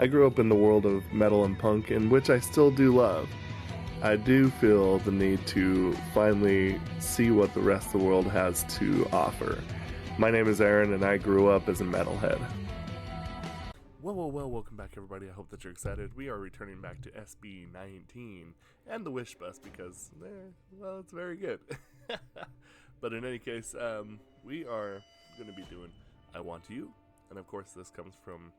I grew up in the world of metal and punk, in which I still do love. I do feel the need to finally see what the rest of the world has to offer. My name is Aaron, and I grew up as a metalhead. Well, welcome back everybody. I hope that you're excited. We are returning back to SB19 and the Wish Bus because, well, it's very good. But in any case, we are going to be doing I Want You, and of course this comes from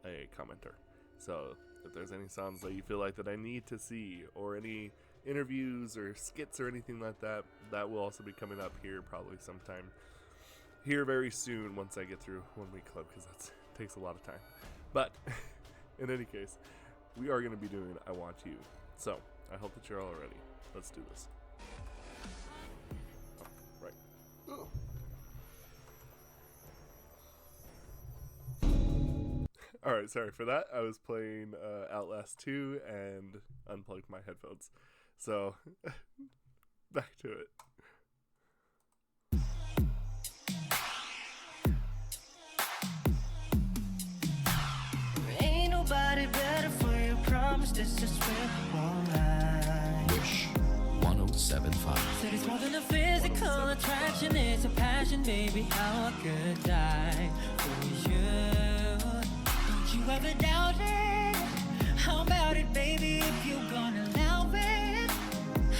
a commenter. So if there's any songs that you feel like that I need to see, or any interviews or skits or anything like that, that will also be coming up here probably sometime here very soon once I get through 1 week club, because that takes a lot of time. But in any case, we are going to be doing I Want You. So I hope that you're all ready. Let's do this. Oh, right. Ugh. Alright, sorry for that. I was playing Outlast 2 and unplugged my headphones. So, back to it. Ain't nobody better for you, promise this is real, alright. Wish 1075. Said it's more than a physical attraction, it's a passion, baby, how I could die for you. You ever doubt it? How about it, baby, if you're gonna allow it?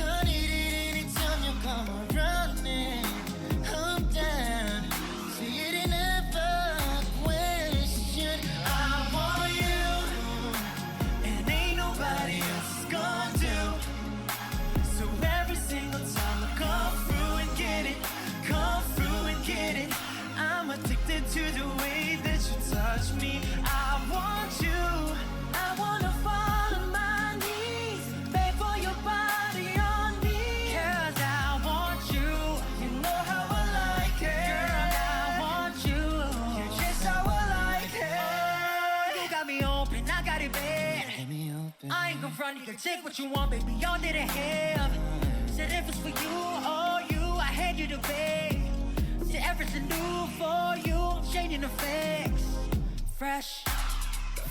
I need it anytime you come around me. I'm down, see it in every question. I want you, and ain't nobody else gonna do. So every single time I come through and get it, come through and get it, I'm addicted to the way that you touch me. I want you, I wanna fall on my knees, beg for your body on me. 'Cause I want you, you know how I like it. Girl, I want you, you're just how I like it. You got me open, I got it bad. I ain't gonna front, you can take what you want, baby, y'all didn't have. Said if it's for you, oh you, I hand you the bag. Said everything new for you, changing the facts. Fresh.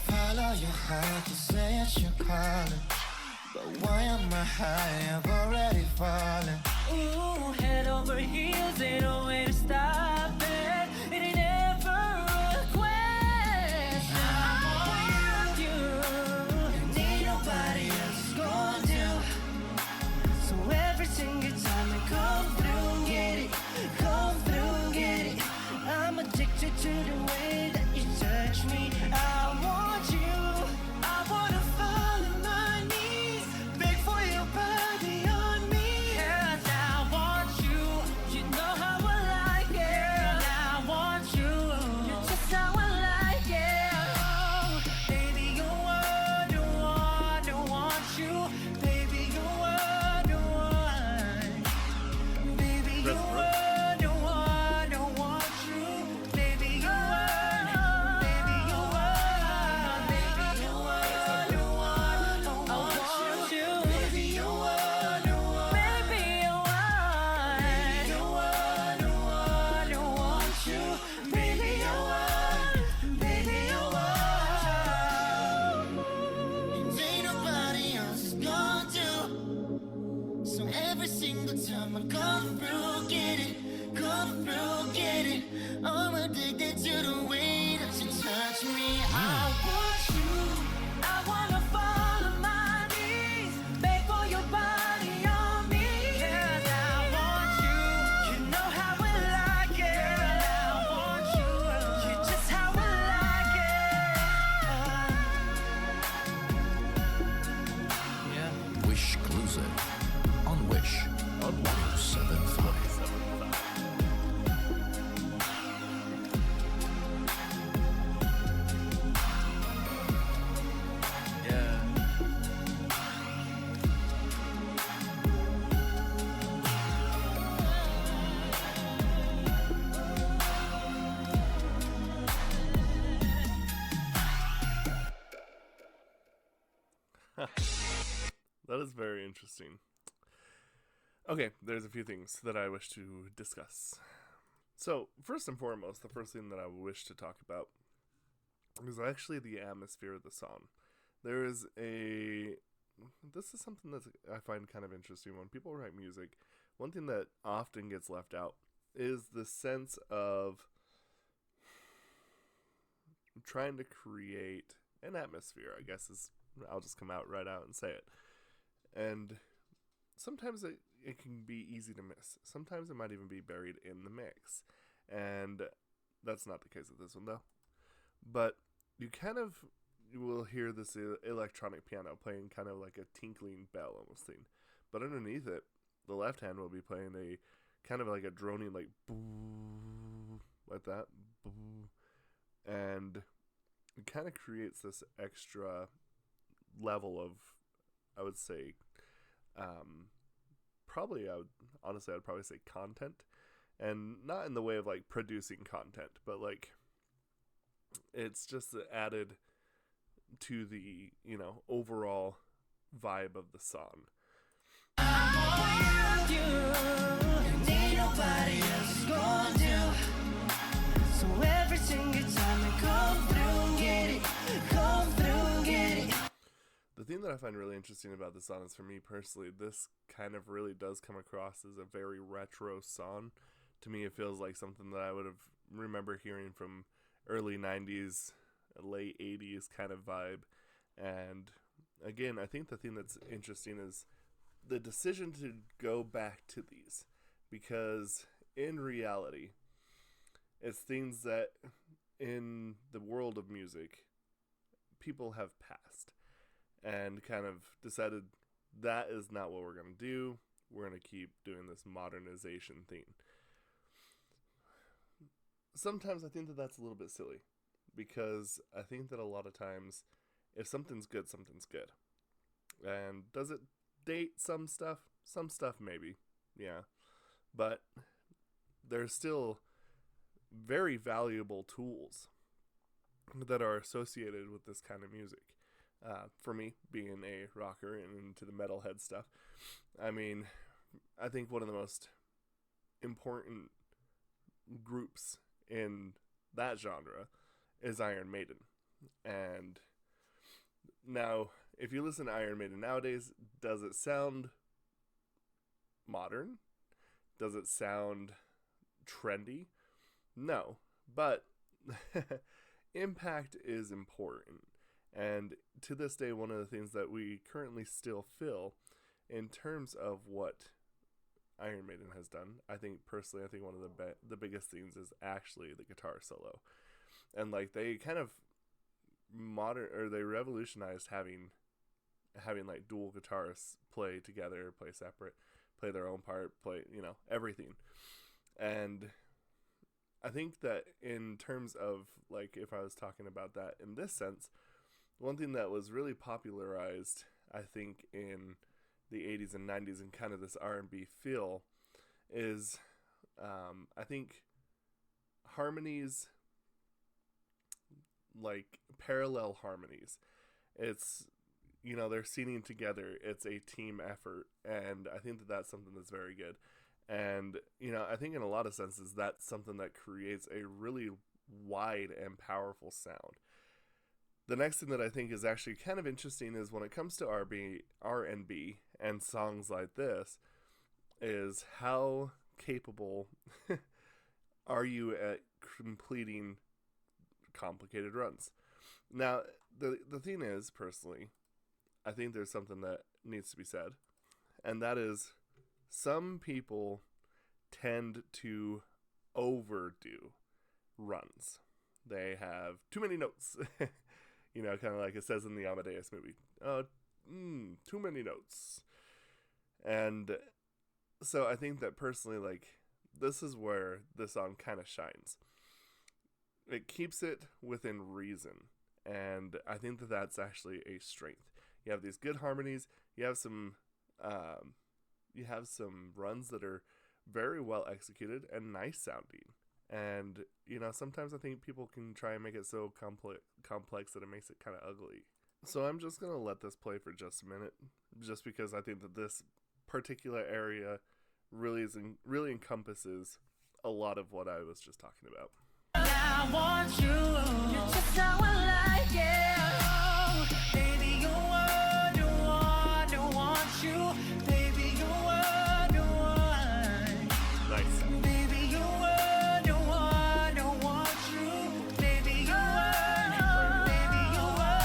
Follow your heart, you say it's your calling, but why am I high? I've already fallen. Ooh, head over heels, ain't no way to stop it. It ain't ever a question. I want you, and ain't nobody else gonna do. So every single time I come through and get it, come through and get it, I'm addicted to the way that you touch me. I want you, I wanna fall on my knees, beg for your body on me. 'Cause I want you, you know how I like it. I want you, you're just how I like it. Oh, baby, you're what I want, I want you. Baby, you're what I want. Baby, you're what I want, I want you. Baby, you're what, baby, you're what, baby, you're what I want, I want you. Baby, you're what I want, baby, you're what, baby, you're what I want, I want you. Baby, you're what, baby, you're what. And ain't nobody else gonna do. So every single time I come through, get it, come through, get it, I'm addicted to the way that you touch me. I want you, I wanna fall on my knees, beg for your body on me. 'Cause I want you, you know how I like it. Girl, I want you, you're just how I like it. Wish Cruiser on Wish 1075. Yeah. That is very interesting. Okay, there's a few things that I wish to discuss. So, first and foremost, the first thing that I wish to talk about is actually the atmosphere of the song. There is a this is something that I find kind of interesting when people write music. One thing that often gets left out is the sense of trying to create an atmosphere, I guess I'll just come out right out and say it. And sometimes it can be easy to miss. Sometimes it might even be buried in the mix. And that's not the case with this one, though. But you will hear this electronic piano playing kind of like a tinkling bell almost thing. But underneath it, the left hand will be playing a kind of like a droning, like boo, like that, boo. And it kind of creates this extra level of, I would say, probably, I'd probably say content. And not in the way of like producing content, but like it's just added to the, overall vibe of the song. You need nobody else gonna do. So every single time I come through, get it, come through, get it. The thing that I find really interesting about this song is, for me personally, this kind of really does come across as a very retro song. To me, it feels like something that I would have remember hearing from early 90s, late 80s kind of vibe. And again, I think the thing that's interesting is the decision to go back to these, because in reality, it's things that in the world of music, people have passed and kind of decided that is not what we're going to do. We're going to keep doing this modernization thing. Sometimes I think that that's a little bit silly, because I think that a lot of times, if something's good, something's good. And does it date some stuff? Some stuff maybe, yeah. But there's still very valuable tools that are associated with this kind of music. For me, being a rocker and into the metalhead stuff, I mean, I think one of the most important groups in that genre is Iron Maiden. And now, if you listen to Iron Maiden nowadays, does it sound modern? Does it sound trendy? No, but impact is important. And to this day, one of the things that we currently still feel in terms of what Iron Maiden has done, I think one of the biggest things is actually the guitar solo. And like they kind of they revolutionized having like dual guitarists play together, play separate, play their own part, play, everything. And I think that in terms of, like, if I was talking about that in this sense, one thing that was really popularized, I think, in the 80s and 90s and kind of this R&B feel is, I think, harmonies, like parallel harmonies. It's, they're singing together. It's a team effort. And I think that that's something that's very good. And, I think in a lot of senses, that's something that creates a really wide and powerful sound. The next thing that I think is actually kind of interesting is when it comes to R&B and songs like this, is how capable are you at completing complicated runs. Now, the thing is, personally, I think there's something that needs to be said, and that is some people tend to overdo runs. They have too many notes. Kind of like it says in the Amadeus movie. Too many notes. And so I think that personally, like, this is where the song kind of shines. It keeps it within reason. And I think that that's actually a strength. You have these good harmonies. You have some runs that are very well executed and nice sounding. And, sometimes I think people can try and make it so complex that it makes it kind of ugly. So I'm just going to let this play for just a minute, just because I think that this particular area really encompasses a lot of what I was just talking about. Now I want you. You're just how I like it. Oh, baby, you're what I want you. Baby, you're what I want. Nice. Baby, you're what I want you. Baby, you're what. Baby, you're what.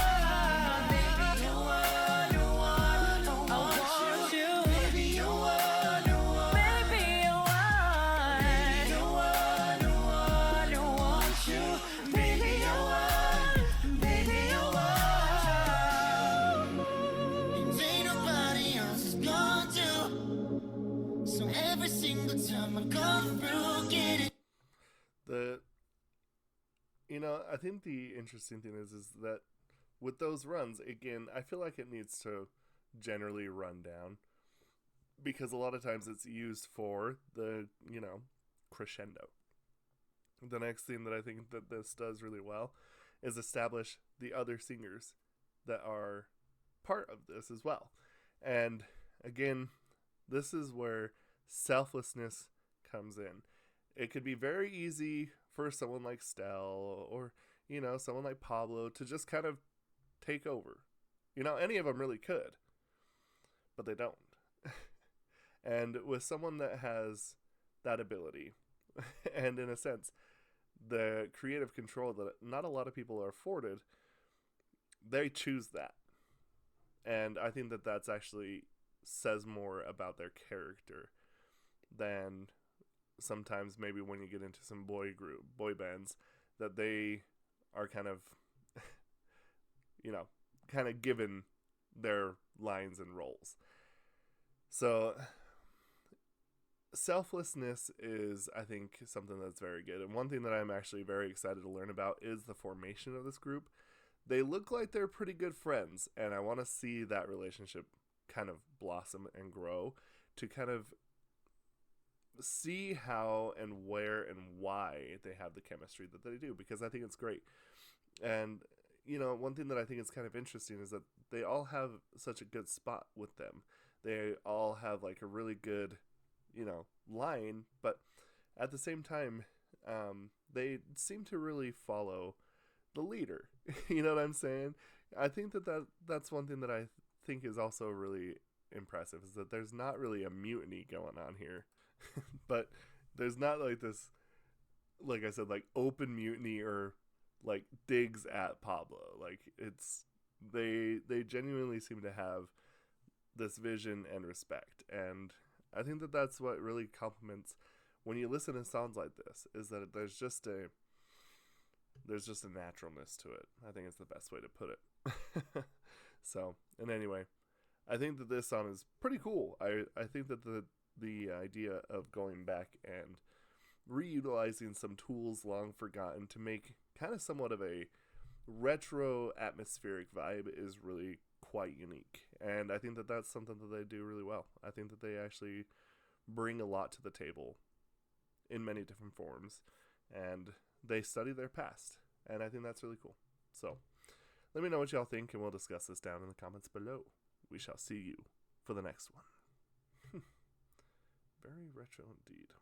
Baby, you're what I want you. Baby, you're what. Baby, you're what. Baby, you're what I want you. Baby, you're what. Baby, you're what. And ain't nobody else is gonna do. So every single time I come through, get it. I think the interesting thing is that with those runs, again, I feel like it needs to generally run down because a lot of times it's used for the, crescendo. The next thing that I think that this does really well is establish the other singers that are part of this as well. And again, this is where selflessness comes in. It could be very easy for someone like Stell or, someone like Pablo to just kind of take over. Any of them really could, but they don't. And with someone that has that ability, and in a sense, the creative control that not a lot of people are afforded, they choose that. And I think that that's actually says more about their character than sometimes maybe when you get into some boy bands that they are kind of given their lines and roles. So selflessness is, I think, something that's very good. And one thing that I'm actually very excited to learn about is the formation of this group. They look like they're pretty good friends, and I want to see that relationship kind of blossom and grow to kind of see how and where and why they have the chemistry that they do, because I think it's great. And one thing that I think is kind of interesting is that they all have such a good spot with them. They all have like a really good line, but at the same time they seem to really follow the leader. You know what I'm saying? I think that's one thing that I think is also really impressive, is that there's not really a mutiny going on here. But there's not like this, like I said, like open mutiny or like digs at Pablo. Like it's they genuinely seem to have this vision and respect, and I think that that's what really complements when you listen to songs like this, is that there's just a naturalness to it. I think it's the best way to put it. So, and anyway, I think that this song is pretty cool. I think that the idea of going back and reutilizing some tools long forgotten to make kind of somewhat of a retro atmospheric vibe is really quite unique. And I think that that's something that they do really well. I think that they actually bring a lot to the table in many different forms, and they study their past, and I think that's really cool. So let me know what y'all think, and we'll discuss this down in the comments below. We shall see you for the next one. Very retro indeed.